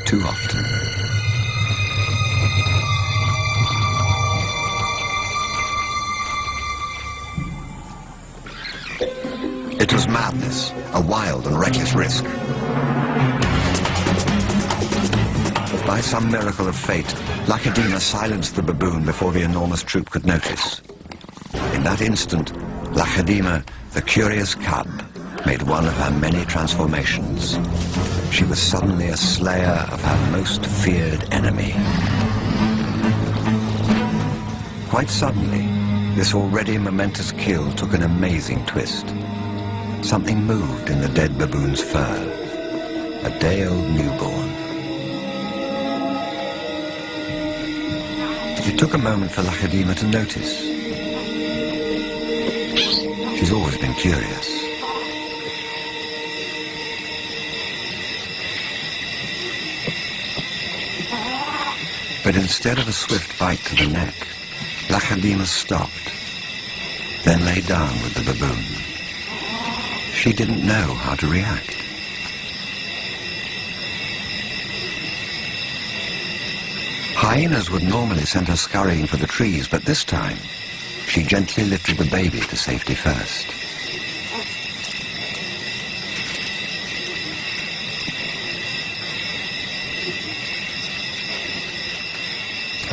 too often. It was madness, a wild and reckless risk. By some miracle of fate, Lacedema silenced the baboon before the enormous troop could notice. In that instant, Lacedema, the curious cub, made one of her many transformations. She was suddenly a slayer of her most feared enemy. Quite suddenly, this already momentous kill took an amazing twist. Something moved in the dead baboon's fur. A day-old newborn. It took a moment for Lacedema to notice. She's always been curious. But instead of a swift bite to the neck, Lacedema stopped, then lay down with the baboon. She didn't know how to react. Hyenas would normally send her scurrying for the trees, but this time, she gently lifted the baby to safety first.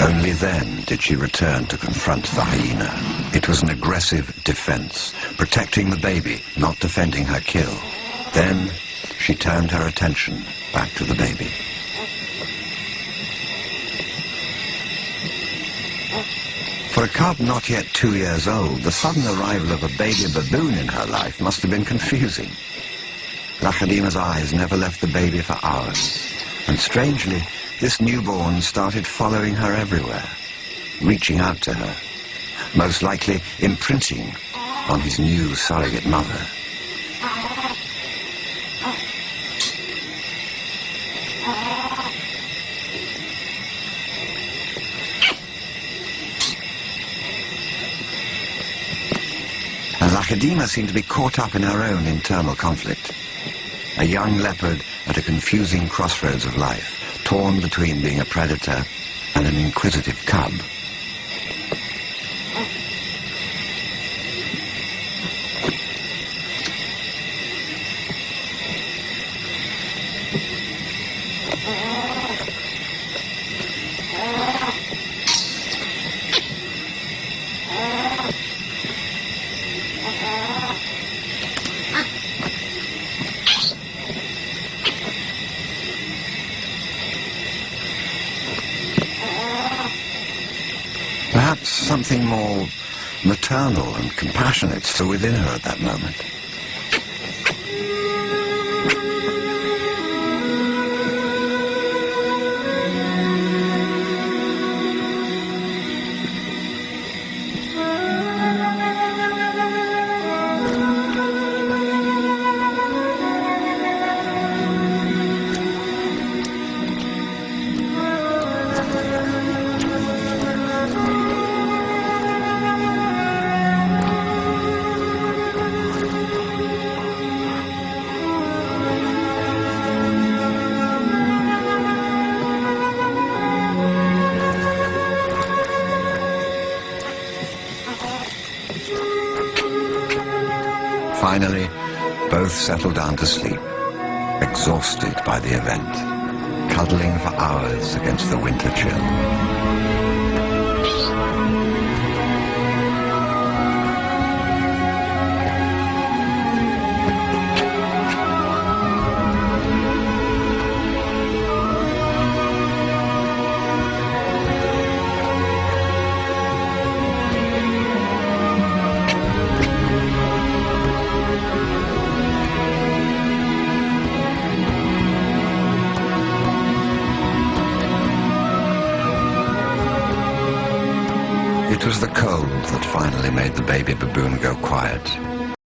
Only then did she return to confront the hyena. It was an aggressive defense, protecting the baby, not defending her kill. Then she turned her attention back to the baby. For a cub not yet 2 years old, the sudden arrival of a baby baboon in her life must have been confusing. Lacedema's eyes never left the baby for hours, and strangely, this newborn started following her everywhere, reaching out to her, most likely imprinting on his new surrogate mother. And Lacedema seemed to be caught up in her own internal conflict. A young leopard at a confusing crossroads of life, torn between being a predator and an inquisitive cub. Perhaps something more maternal and compassionate still within her at that moment. Finally, both settled down to sleep, exhausted by the event, cuddling for hours against the winter chill. It was the cold that finally made the baby baboon go quiet.